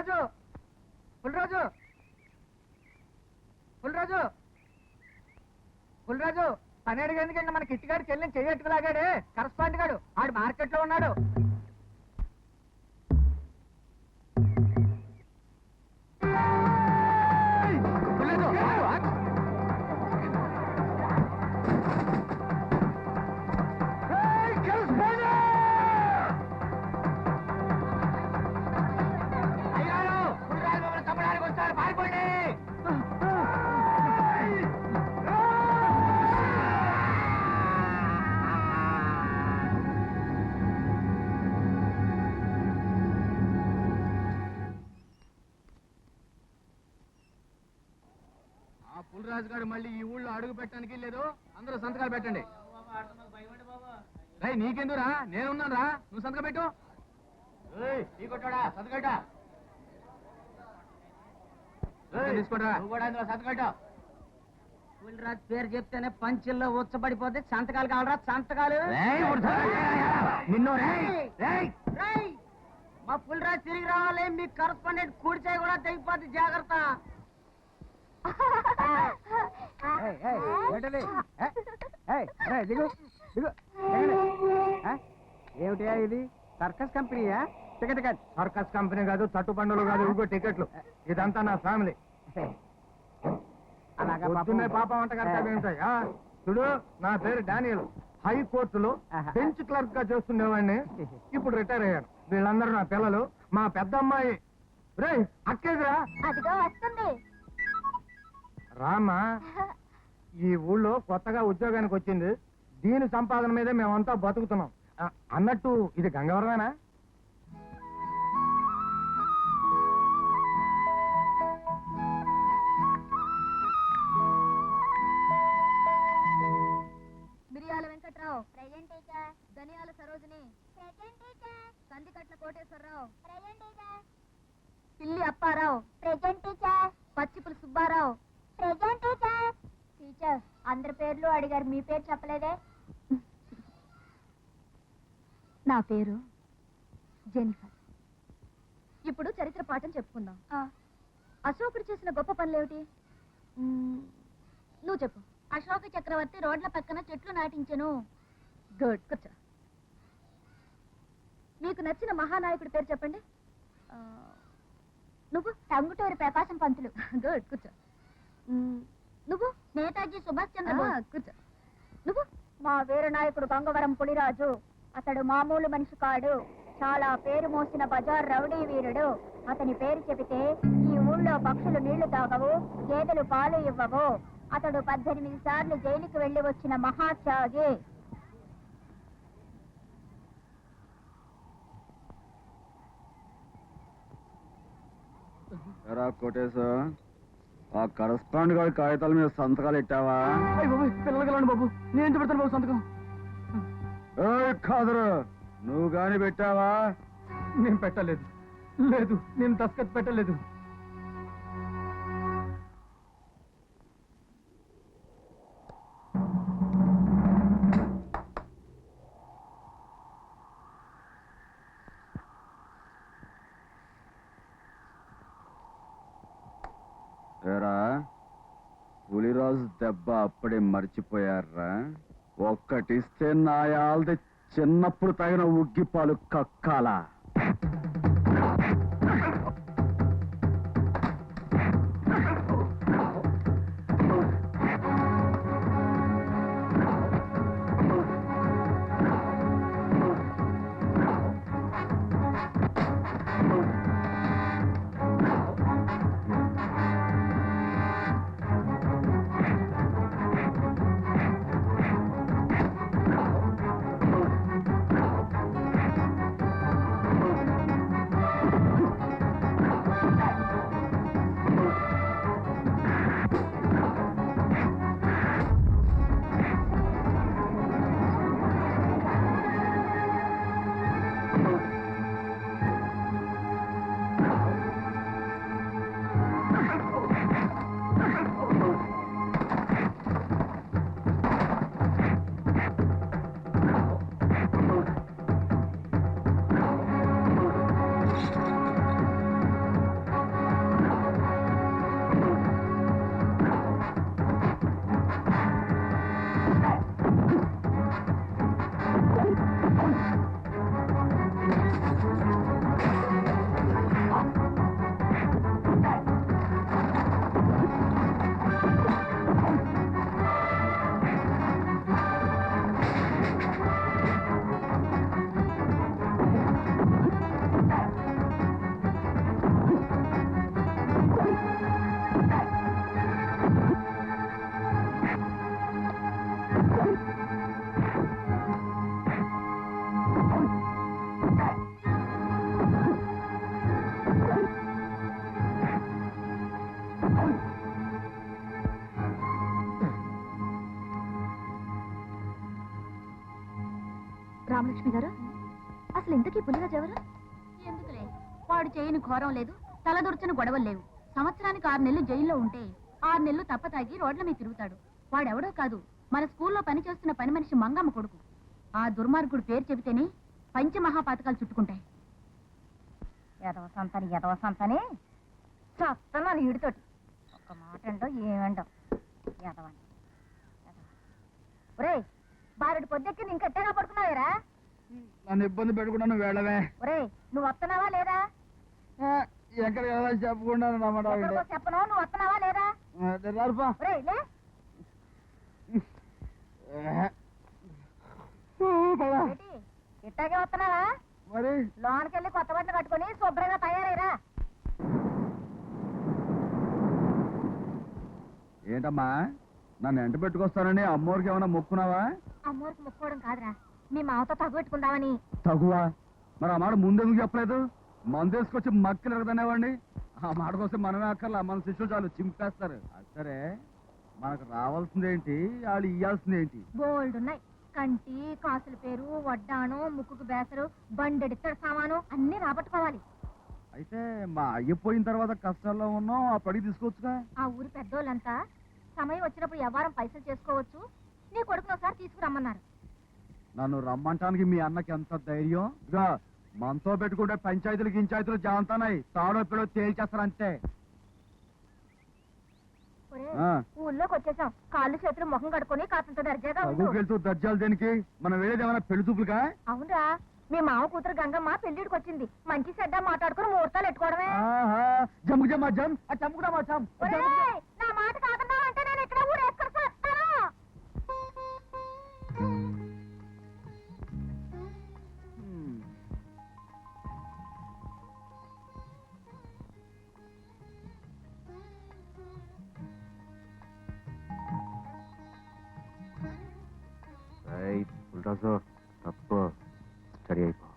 పుల్రాజు పుల్రాజు పుల్రాజు పుల్రాజు పని అడిగేందుకంటే మన కిట్టిగాడు చెల్లిని చెయ్యట్టుకులాగాడే కరస్పాండ్ గాడు ఆడు మార్కెట్ లో ఉన్నాడు. పుల్రాజు గారు మళ్ళీ ఈ ఊళ్ళో అడుగు పెట్టడానికి లేదు. అందరూ సంతకాలు పెట్టండి. రై నీకెందురా, నేనున్నాను రా, నువ్వు సంతకం పెట్టు. తీసుకోరా సంతకం. పుల్రాజు పేరు చెప్తేనే పంచుల్లో ఉచ్చబడిపోతే సంతకాలు కావాలరా, సంతకాలు. మా పుల్రాజు తిరిగి రావాలి. మీ కరస్పాండెంట్ కూడిచాయి కూడా తెగిపోద్ది, జాగ్రత్త. ఏమిటా ఇది? సర్కస్ కంపెనీయా? టికెట్ కాదు. సర్కస్ కంపెనీ కాదు, తట్టు పండుగలు కాదు, ఇంకో టికెట్లు. ఇదంతా నా ఫ్యామిలీ. పొద్దున్నే పాపం వంట కర్తవ్యం. చూడు, నా పేరు డానియల్. హైకోర్టులో బెంచ్ క్లర్క్ గా చేస్తుండేవాడిని. ఇప్పుడు రిటైర్ అయ్యాను. వీళ్ళందరూ నా పిల్లలు. మా పెద్ద అమ్మాయి రే అక్కేదిరా రామా, ఈ ఊళ్ళో కొత్తగా ఉద్యోగానికి వచ్చింది. దీని సంపాదన మీదే మేమంతా బతుకుతున్నాం. అన్నట్టు ఇది గంగవరమేనా? మిరియాల Venkatrao present teacher. Dhaniyala Sarojini present teacher. Kandikatla Koteswararao present teacher. Pilli Apparao present teacher. Pachchipulu Subbarao present teacher. Teacher, అందరి పేర్లు అడిగారు, మీ పేరు చెప్పలేదే? నా పేరు జెనిఫర్. ఇప్పుడు చరిత్ర పాఠం చెప్పుకుందాం. అశోకుడు చేసిన గొప్ప పనులేమిటి? నువ్వు చెప్పు. అశోక చక్రవర్తి రోడ్ల పక్కన చెట్లు నాటించెను. గుడ్, కూర్చో. మీకు నచ్చిన మహానాయకుడి పేరు చెప్పండి. నువ్వు? టంగుటూరి ప్రకాశం పంతులు. గుడ్, కూర్చో. నువ్వు? నేతాజీ సుభాష్ చంద్ర బోస్. కూర్చో. నువ్వు? మా వీర నాయకుడు గంగవరం పులిరాజు. అతడు మామూలు మనిషి కాడు, చాలా పేరు మోసిన బజార్ రౌడీ వీరుడు. అతని పేరు చెబితే ఈ ఊళ్ళో పక్షులు నీళ్లు తాగవు, గేదెలు పాలు ఇవ్వవు. అతడు 18 సార్లు జైలుకి వెళ్లి వచ్చిన మహాత్యాగి. కోటేశా, ఆ కరస్పాండ్ గారి కాగితాల మీద సంతకాలు పెట్టావా? పిల్లలకి బాబు, నేను పెడతాను బాబు సంతకం. కాదురా, నువ్వు గాని పెట్టావా? నేను పెట్టలేదు. లేదు, నేను దస్కత్ పెట్టలేదు. ఏరా, పులిరాజు దెబ్బ అప్పుడే మర్చిపోయారా? ఒక్కటిస్తే నాయాల్ది చిన్నప్పుడు తగిన ఉగ్గిపాలు కక్కాలా? మహాలక్ష్మి గారు అసలు ఇంతకీ పులిరాజు ఎవరు? ఎందుకులే, వాడు చేయని ఘోరం లేదు, తలదొరచని గొడవలు లేవు. సంవత్సరానికి 6 నెలలు జైల్లో ఉంటే 6 నెలలు తప్పతాగి రోడ్ల మీద తిరుగుతాడు. వాడెవడో కాదు, మన స్కూల్లో పనిచేస్తున్న పని మనిషి మంగమ్మ కొడుకు. ఆ దుర్మార్గుడు పేరు చెబితేనే పంచమహాపాతకాలు చుట్టుకుంటాయి. ఎదవ సంతని చస్తున్నాను ఈడితోటి. ఒక్క మాట అంటో ఏమంటావు ఎదవని. ఒరే బారెడు పొద్దెక్కి ఇంకెట్టగా పడుకున్నావేరా? నన్ను ఇబ్బంది పెట్టుకున్నాను వేళవే. ఒరే నువ్వు వస్తున్నావా లేదా? ఎక్కడ చెప్పకుండా ఎక్కడికో చెప్పను, నువ్వు వస్తున్నావా లేదా? ఒరే లే. ఏంటి, ఇట్టాగే వస్తున్నావా? మరి లోనకెళ్ళి కొత్త బట్టలు కట్టుకొని శుభ్రంగా తయారైరా. ఏంటమ్మా నన్ను ఎంట పెట్టుకొస్తానని అమ్మోరికి ఏమైనా మొక్కున్నావా? అమ్మోరికి ముక్కోవడం కాదురా, మీ మావతో తగుపెట్టుకుందామని. తగువా? మరి ఆ మాట ముందెందుకు చెప్పలేదు? మందేసుకొచ్చి మక్కలు ఎరగదనేవాడిని. ఆ మాట కోసం మనమే అక్కర్లా, మన శిష్యులు చాలు చింపేస్తారు. సరే మనకు రావాల్సిందేంటి, వాళ్ళు ఇయ్యాల్సిందేంటి? బోల్డ్ ఉన్నాయి. కంటి కాసుల పేరు, వడ్డాను, ముక్కుకు బేసరు, బండెడిత్తడి సామాను అన్ని రాబట్టుకోవాలి. అయితే మా అయ్యిపోయిన తర్వాత కష్టాల్లో ఉన్నాం, ఆ పడి తీసుకోవచ్చుగా. ఆ ఊరి పెద్దోళ్ళంతా సమయం వచ్చినప్పుడు వ్యవహారం పైసలు చేసుకోవచ్చు, నీ కొడుకును ఒకసారి తీసుకురమ్మన్నారు. నన్ను రమ్మంటానికి మీ అన్నకి ఎంత ధైర్యం? ఇదిగో మనతో పెట్టుకుంటే పంచాయతీలు జాంతానాయి, తాడో పిడో తేల్చేస్తారంతే. ఒరే, ఆ. ఊళ్ళోకి వచ్చేసాం, కాళ్ళు చేతులు ముఖం కడుకొని కాసంత దర్జాగా ఉండు. వెళ్తూ దర్జాలు దేనికి? మనం వెళ్ళేది ఏమైనా పెళ్లి చూపులుగా? అవునరా, మీ మామ కూతురు గంగమ్మ పెళ్లిడికి వచ్చింది. మంచి చెడ్డ మాట్లాడుకుని ముహూర్తాలు ఎట్టుకోవడమే. జమ్ము జమ్మా జమ్ చమ్ముకున్నామా చమ్. ఒరేయ్, నా మాట కాదన్నావంటే నేను ఇక్కడ ఊరేసుకొని చేస్తాను. తప్పు స్టడీ అయిపో.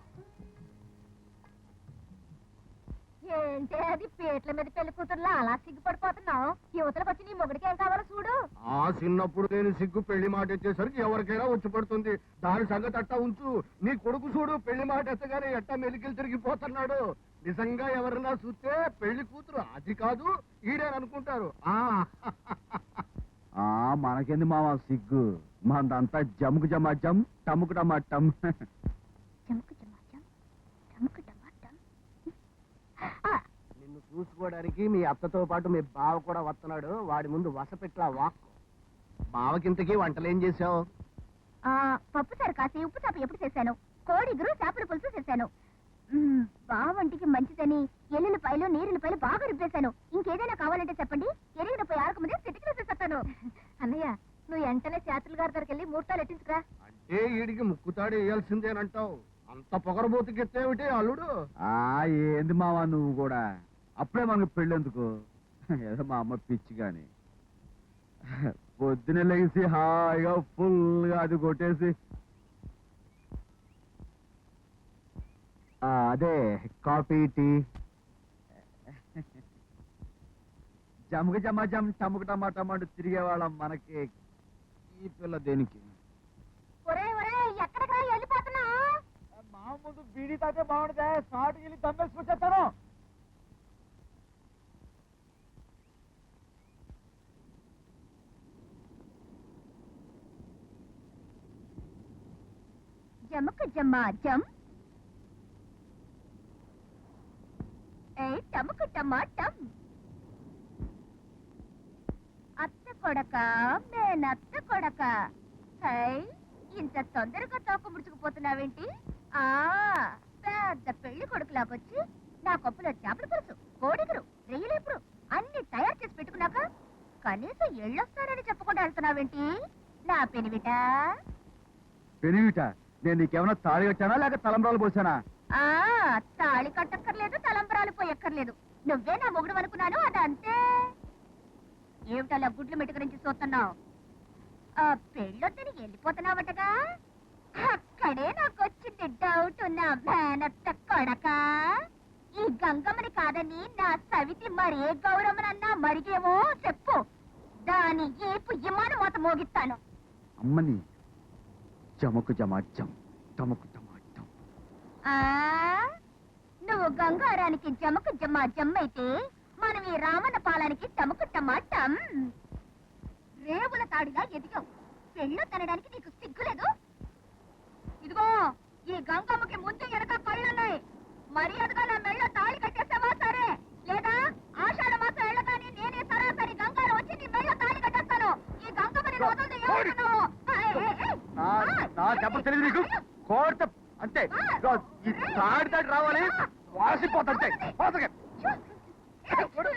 ఏంటే అది పీటల మీద పెళ్లి కూతురులా అలా సిగ్గుపడిపోతున్నావు? యువతలకు వచ్చి నీ మొగుడికి ఏం కావాలో చూడు. ఆ చిన్నప్పుడు నేను సిగ్గు పెళ్లి మాట ఎత్తేసరికి ఎవరికైనా వచ్చి పడుతుంది. దాని సంగతి అట్టా ఉంచు. నీ కొడుకు చూడు, పెళ్లి మాట ఎత్తగానే ఎట్టా మెలికలు తిరిగిపోతున్నాడు. నిజంగా ఎవరన్నా చూస్తే పెళ్లి కూతురు అది కాదు ఈడేననుకుంటారు. మనకెంది మావా సిగ్గు, మనదంతా జమ్ముకు జమా జమ్ టమ్ముకు టమా టమ్. నిన్ను చూసుకోవడానికి మీ అత్తతో పాటు మీ బావ కూడా వస్తున్నాడు. వాడి ముందు వసపెట్లా వాక్. బావకింతకీ వంటలేం చేసావు? పప్పు సారు కాసి ఉప్పు చాప ఎప్పుడు చేశాను, కోడిగురు చేపల పులుసు చేశాను. బావంటికి మంచిదని ఎల్లుల్లిపాయలు నీరులపాయలు బాగా రుబ్బేశాను. ఇంకేదైనా కావాలంటే చెప్పండి, ఎరిగిన పోయి ఆరకముందే సిటికి వేసేస్తాను. అన్నయ్య, నువ్వు వెంటనే చేతులు గారి దగ్గరికి వెళ్ళి ముహూర్తాలు ఎట్టించుకురా. అంటే వీడికి ముక్కుతాడు వేయాల్సిందేనంటావు. అంత పొగరబోతుకెత్తేమిటి అల్లుడు? ఏంది మావా నువ్వు కూడా, అప్పుడే మనకు పెళ్ళెందుకు? ఏదో మా అమ్మ పిచ్చి గాని. పొద్దున లేచి హాయిగా ఫుల్గా అది కొట్టేసి అదే కాఫీ టీ జమ్ముకు జమా జమ్ టమ్ముకు టమాటమాటు తిరిగేవాళ్ళం. మనకి ఈ పిల్ల దేనికి? ఎక్కడికి వెళ్ళిపోతున్నా? మా ముందు బీడీ తాతే బాగుంటుందా? స్టార్ట్కి వెళ్ళి దమ్మేసుకొచ్చేస్తాను. జమ్మకు జమ్మా జమ్, టముకు టమాటం. అత్త కొడక మేనత్త కొడక, ఇంత తొందరగా తోక ముడుచుకుపోతున్నావేంటి? పెద్ద పెళ్లి కొడుకులాగొచ్చి నా కప్పులో చేపల పులుసు, కోడిగురు, రెయ్యలేపురు అన్ని తయారు చేసి పెట్టుకున్నాక కనీసం ఎళ్ళొస్తానని చెప్పకుండా వెళ్తున్నావేంటి నా పెనివిట? పెనివిట? నేను నీకేమైనా తాళి కట్టానా లేక తలంబ్రాలు పోసానా? తాళి కట్టక్కర్లేదు, తలంబరాలు పోయక్కర్లేదు. నువ్వే నా మొగుడు అనుకున్నాను, అదంతే. ఏమిటలా గుడ్లు మెట్టు గురించి చూస్తున్నావు? పెళ్ళొద్దని వెళ్ళిపోతున్నావటగా? అక్కడే నాకు వచ్చింది డౌట్. నా మేనత్త కొడక, ఈ గంగమ్మని కాదని నా సవితి మరే గౌరమ్మనన్నా మరిగేమో చెప్పు, దాని ఏపు ఇమాను మోత మోగిస్తాను. అమ్మని జమకు జమా జమ్ టమకు టమా ఆ నువ్వు గంగారానికి జమకు జమ్మ జమ్మైతే మనం ఈ రామన్న పాలానికి టమకు టమాటం రేవుల తాడిగా ఎదిగావు పెళ్ళు తినడానికి నీకు సిగ్గులేదు ఇదిగో ఈ గంగమ్మకి ముందు వెనక కళ్ళున్నాయి మర్యాదగా నా మెళ్ళ తాళి కట్టేస్తావా సరే లేదా ఆషాఢ మాసం వెళ్ళగానే నేనే సరాసరి గంగారం వచ్చి నీ మెళ్ళ తాళి కట్టేస్తాను ఈ గంగమ్మని వదలదు ఏమనుకున్నావు? నా దెబ్బ తెలియదు నీకు కోర్త అంతే ఇదిగో, ఈ తాడి రావాలి వాసిపోతుంటే చూడు.